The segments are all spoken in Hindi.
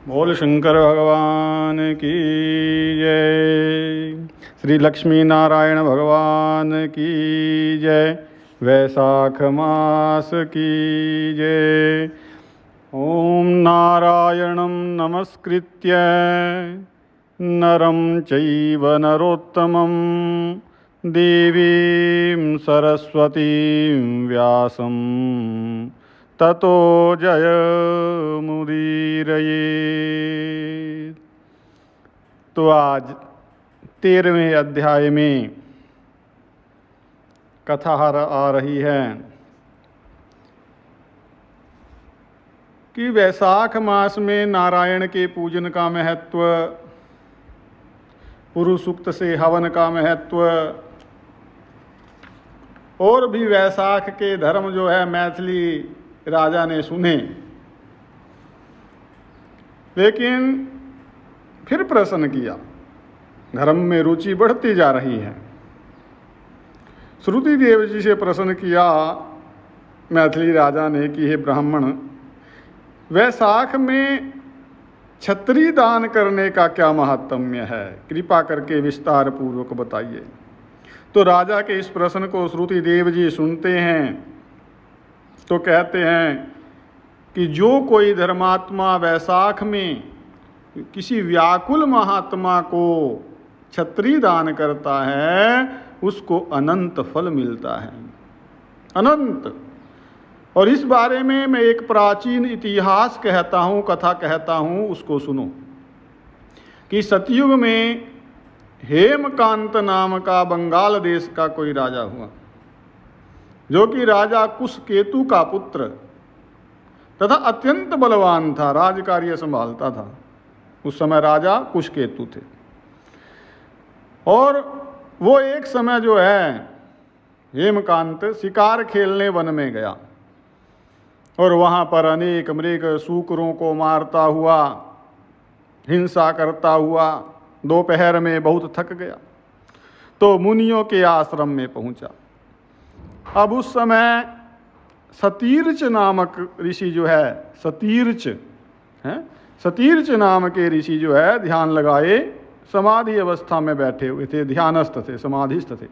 बोल शंकर भगवान की जय। श्री लक्ष्मी नारायण भगवान की जय। वैशाख मास की जय। ओम नारायणं नमस्कृत्य नरं चैव नरोत्तमं देवीं सरस्वतीं व्यासं ततो जयमुदीरये। तो आज 13वें अध्याय में कथा आ रही है कि वैशाख मास में नारायण के पूजन का महत्व, पुरुष सूक्त से हवन का महत्व, और भी वैशाख के धर्म जो है मैथिली राजा ने सुने, लेकिन फिर प्रश्न किया। धर्म में रुचि बढ़ती जा रही है। श्रुति देव जी से प्रश्न किया मैथिली राजा ने कि हे ब्राह्मण, वैशाख में छत्री दान करने का क्या महात्म्य है, कृपा करके विस्तार पूर्वक बताइए। तो राजा के इस प्रश्न को श्रुति देव जी सुनते हैं तो कहते हैं कि जो कोई धर्मात्मा वैशाख में किसी व्याकुल महात्मा को छत्री दान करता है उसको अनंत फल मिलता है, अनंत। और इस बारे में मैं एक प्राचीन इतिहास कहता हूँ, कथा कहता हूँ, उसको सुनो। कि सतयुग में हेमकांत नाम का बंगाल देश का कोई राजा हुआ, जो कि राजा कुशकेतु का पुत्र तथा अत्यंत बलवान था, राजकार्य संभालता था। उस समय राजा कुशकेतु थे। और वो एक समय जो है हेमकांत शिकार खेलने वन में गया और वहाँ पर अनेक मृग सूकरों को मारता हुआ, हिंसा करता हुआ दोपहर में बहुत थक गया तो मुनियों के आश्रम में पहुँचा। अब उस समय सतीर्च नामक ऋषि जो है, सतीर्च हैं, सतीर्च नाम के ऋषि जो है ध्यान लगाए समाधि अवस्था में बैठे हुए थे, ध्यानस्थ थे, समाधिस्थ थे।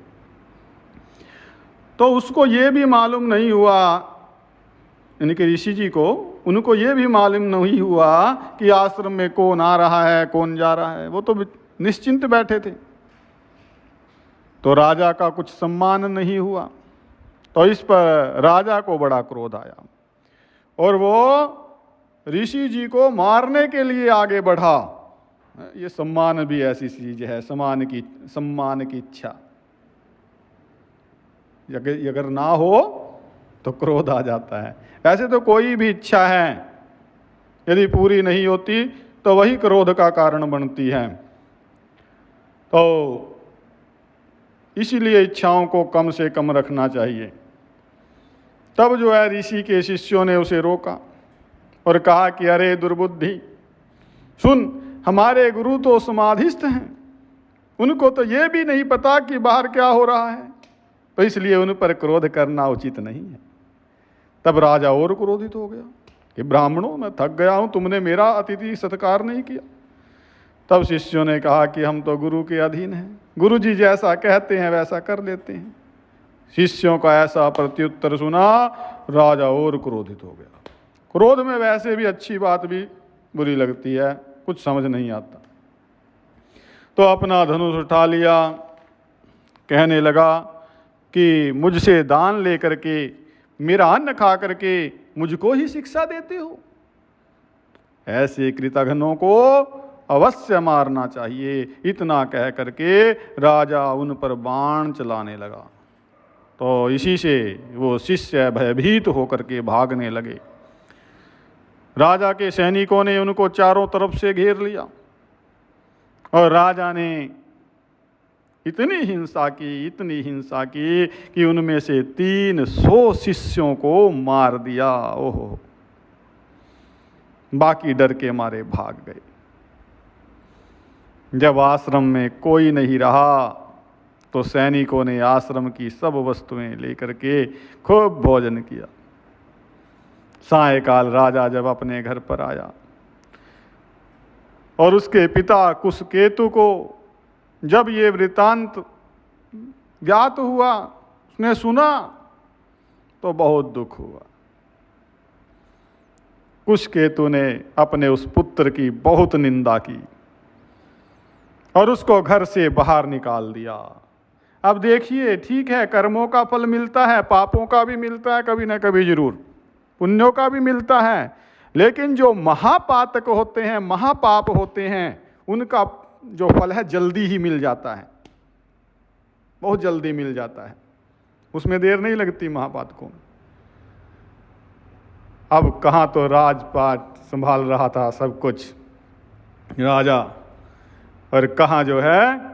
तो उसको ये भी मालूम नहीं हुआ, यानी कि ऋषि जी को, उनको ये भी मालूम नहीं हुआ कि आश्रम में कौन आ रहा है, कौन जा रहा है। वो तो निश्चिंत बैठे थे। तो राजा का कुछ सम्मान नहीं हुआ। तो इस पर राजा को बड़ा क्रोध आया और वो ऋषि जी को मारने के लिए आगे बढ़ा। ये सम्मान भी ऐसी चीज है, सम्मान की इच्छा अगर ना हो तो क्रोध आ जाता है। ऐसे तो कोई भी इच्छा है यदि पूरी नहीं होती तो वही क्रोध का कारण बनती है। तो इसीलिए इच्छाओं को कम से कम रखना चाहिए। तब जो है ऋषि के शिष्यों ने उसे रोका और कहा कि अरे दुर्बुद्धि, सुन, हमारे गुरु तो समाधिस्थ हैं, उनको तो ये भी नहीं पता कि बाहर क्या हो रहा है, तो इसलिए उन पर क्रोध करना उचित नहीं है। तब राजा और क्रोधित हो गया कि ब्राह्मणों, मैं थक गया हूं, तुमने मेरा अतिथि सत्कार नहीं किया। तब शिष्यों ने कहा कि हम तो गुरु के अधीन हैं, गुरु जी जैसा कहते हैं वैसा कर लेते हैं। शिष्यों का ऐसा प्रत्युत्तर सुना राजा और क्रोधित हो गया। क्रोध में वैसे भी अच्छी बात भी बुरी लगती है, कुछ समझ नहीं आता। तो अपना धनुष उठा लिया, कहने लगा कि मुझसे दान लेकर के, मेरा अन्न खा करके मुझको ही शिक्षा देते हो। ऐसे कृतघ्नों को अवश्य मारना चाहिए। इतना कह करके राजा उन पर बाण चलाने लगा। तो इसी से वो शिष्य भयभीत होकर के भागने लगे। राजा के सैनिकों ने उनको चारों तरफ से घेर लिया और राजा ने इतनी हिंसा की कि उनमें से 300 शिष्यों को मार दिया। ओहो, बाकी डर के मारे भाग गए। जब आश्रम में कोई नहीं रहा तो सैनिकों ने आश्रम की सब वस्तुएं लेकर के खूब भोजन किया। सायंकाल राजा जब अपने घर पर आया और उसके पिता कुशकेतु को जब ये वृतांत ज्ञात हुआ, उसने सुना, तो बहुत दुख हुआ। कुशकेतु ने अपने उस पुत्र की बहुत निंदा की और उसको घर से बाहर निकाल दिया। अब देखिए, ठीक है, कर्मों का फल मिलता है, पापों का भी मिलता है कभी ना कभी जरूर, पुण्यों का भी मिलता है, लेकिन जो महापातक होते हैं, महापाप होते हैं, उनका जो फल है जल्दी ही मिल जाता है, बहुत जल्दी मिल जाता है, उसमें देर नहीं लगती महापातकों में। अब कहाँ तो राजपाट संभाल रहा था सब कुछ राजा, और कहाँ जो है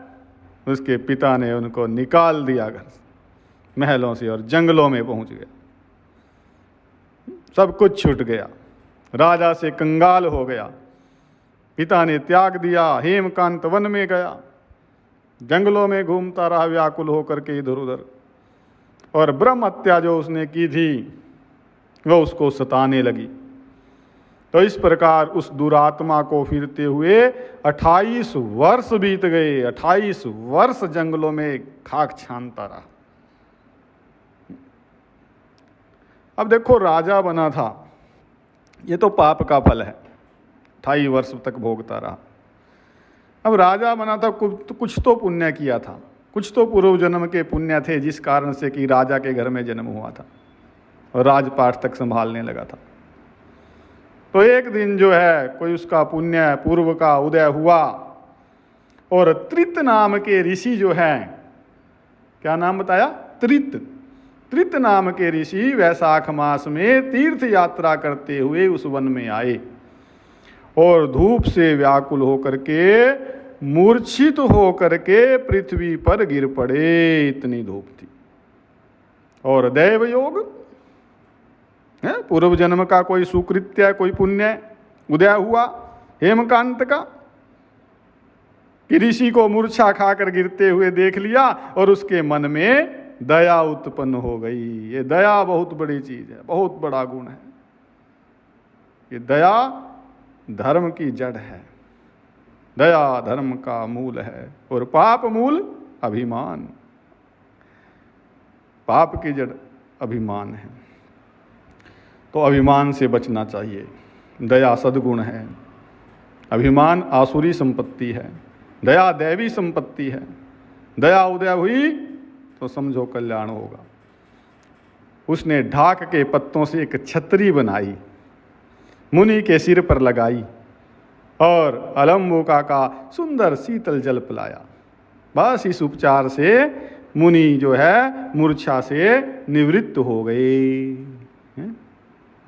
उसके पिता ने उनको निकाल दिया घर से, महलों से, और जंगलों में पहुंच गया। सब कुछ छूट गया, राजा से कंगाल हो गया, पिता ने त्याग दिया, हेमकांत वन में गया, जंगलों में घूमता रहा व्याकुल होकर के इधर उधर, और ब्रह्म हत्या जो उसने की थी वह उसको सताने लगी। तो इस प्रकार उस दुरात्मा को फिरते हुए 28 वर्ष बीत गए, 28 वर्ष जंगलों में खाक छानता रहा। अब देखो, राजा बना था, ये तो पाप का फल है, 28 वर्ष तक भोगता रहा। अब राजा बना था, कुछ तो पुण्य किया था, कुछ तो पूर्व जन्म के पुण्य थे जिस कारण से कि राजा के घर में जन्म हुआ था और राजपाट तक संभालने लगा था। तो एक दिन जो है कोई उसका पुण्य पूर्व का उदय हुआ, और त्रित नाम के ऋषि जो हैं, क्या नाम बताया? त्रित नाम के ऋषि वैशाख मास में तीर्थ यात्रा करते हुए उस वन में आए और धूप से व्याकुल होकर के, मूर्छित होकर के पृथ्वी पर गिर पड़े। इतनी धूप थी। और दैव योग है, पूर्व जन्म का कोई सुकृत्य, कोई पुण्य उदय हुआ हेमकांत का, कि ऋषि को मूर्छा खाकर गिरते हुए देख लिया और उसके मन में दया उत्पन्न हो गई। ये दया बहुत बड़ी चीज है, बहुत बड़ा गुण है। ये दया धर्म की जड़ है, दया धर्म का मूल है, और पाप मूल अभिमान। पाप की जड़ अभिमान है, तो अभिमान से बचना चाहिए। दया सद्गुण है, अभिमान आसुरी संपत्ति है, दया दैवी संपत्ति है। दया उदय हुई तो समझो कल्याण होगा। उसने ढाक के पत्तों से एक छतरी बनाई, मुनि के सिर पर लगाई और अलंबुका का सुंदर शीतल जल पिलाया। बस इस उपचार से मुनि जो है मूर्छा से निवृत्त हो गए,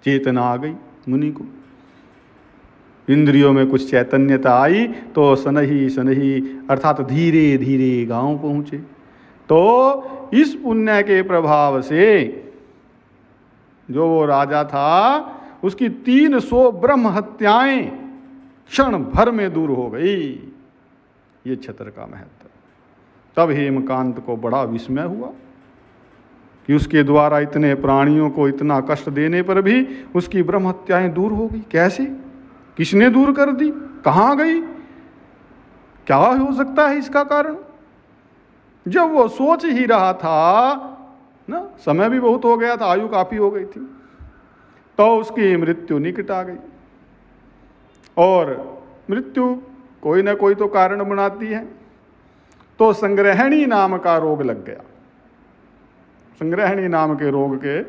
चेतना आ गई मुनि को, इंद्रियों में कुछ चैतन्यता आई, तो सनही सनही अर्थात धीरे धीरे गांव पहुंचे। तो इस पुण्य के प्रभाव से जो वो राजा था, उसकी 300 ब्रह्म हत्याएं क्षण भर में दूर हो गई। ये छत्र का महत्व। तब हेमकांत को बड़ा विस्मय हुआ कि उसके द्वारा इतने प्राणियों को इतना कष्ट देने पर भी उसकी ब्रह्म हत्याएं दूर हो गई। कैसे? किसने दूर कर दी? कहाँ गई? क्या हो सकता है इसका कारण? जब वो सोच ही रहा था ना, समय भी बहुत हो गया था, आयु काफी हो गई थी, तो उसकी मृत्यु निकट आ गई। और मृत्यु कोई ना कोई तो कारण बनाती है। तो संग्रहणी नाम का रोग लग गया। संग्रहणी नाम के रोग के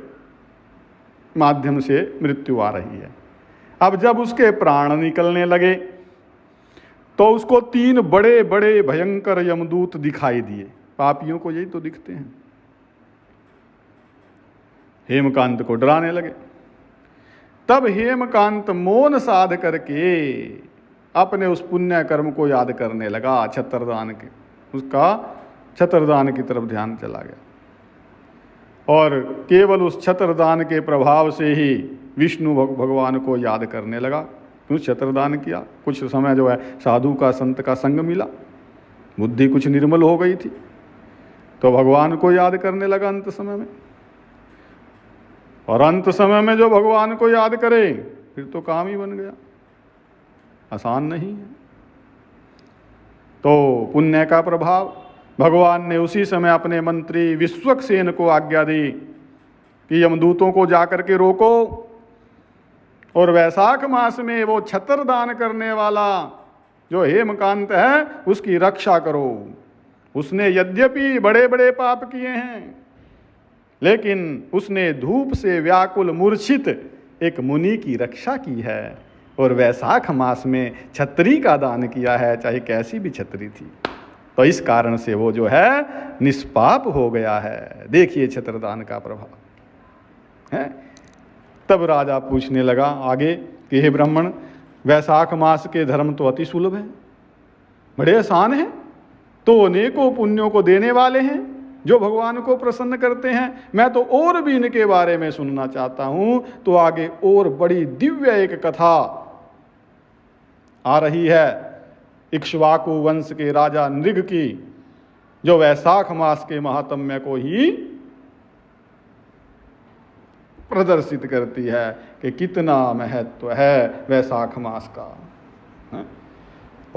माध्यम से मृत्यु आ रही है। अब जब उसके प्राण निकलने लगे तो उसको 3 बड़े बड़े भयंकर यमदूत दिखाई दिए। पापियों को यही तो दिखते हैं। हेमकांत को डराने लगे। तब हेमकांत मौन साध करके अपने उस पुण्य कर्म को याद करने लगा, छत्रदान के, उसका छत्रदान की तरफ ध्यान चला गया और केवल उस छत्रदान के प्रभाव से ही विष्णु भगवान को याद करने लगा। क्यों छत्रदान किया? कुछ समय जो है साधु का, संत का संग मिला, बुद्धि कुछ निर्मल हो गई थी, तो भगवान को याद करने लगा अंत समय में। और अंत समय में जो भगवान को याद करे फिर तो काम ही बन गया। आसान नहीं है। तो पुण्य का प्रभाव, भगवान ने उसी समय अपने मंत्री विश्वक्सेन को आज्ञा दी कि यमदूतों को जाकर के रोको और वैशाख मास में वो छत्र दान करने वाला जो हेमकांत है उसकी रक्षा करो। उसने यद्यपि बड़े बड़े पाप किए हैं, लेकिन उसने धूप से व्याकुल मूर्छित एक मुनि की रक्षा की है और वैशाख मास में छतरी का दान किया है, चाहे कैसी भी छतरी थी। तो इस कारण से वो जो है निष्पाप हो गया है। देखिए छत्रदान का प्रभाव है। तब राजा पूछने लगा आगे कि हे ब्राह्मण, वैशाख मास के धर्म तो अति सुलभ है, बड़े आसान हैं, तो अनेकों पुण्यों को देने वाले हैं जो भगवान को प्रसन्न करते हैं। मैं तो और भी इनके बारे में सुनना चाहता हूं। तो आगे और बड़ी दिव्य एक कथा आ रही है इक्ष्वाकु वंश के राजा नृग की, जो वैशाख मास के महात्म्य को ही प्रदर्शित करती है कि कितना महत्व है वैशाख मास का,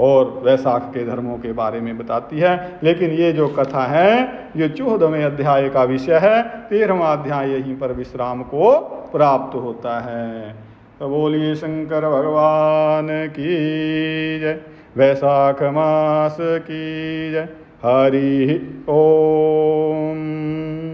और वैशाख के धर्मों के बारे में बताती है। लेकिन ये जो कथा है ये 14वें अध्याय का विषय है। 13वां अध्याय यहीं पर विश्राम को प्राप्त होता है। तो बोलिए शंकर भगवान की जय, वैशाख मास की जय। हरि ओम।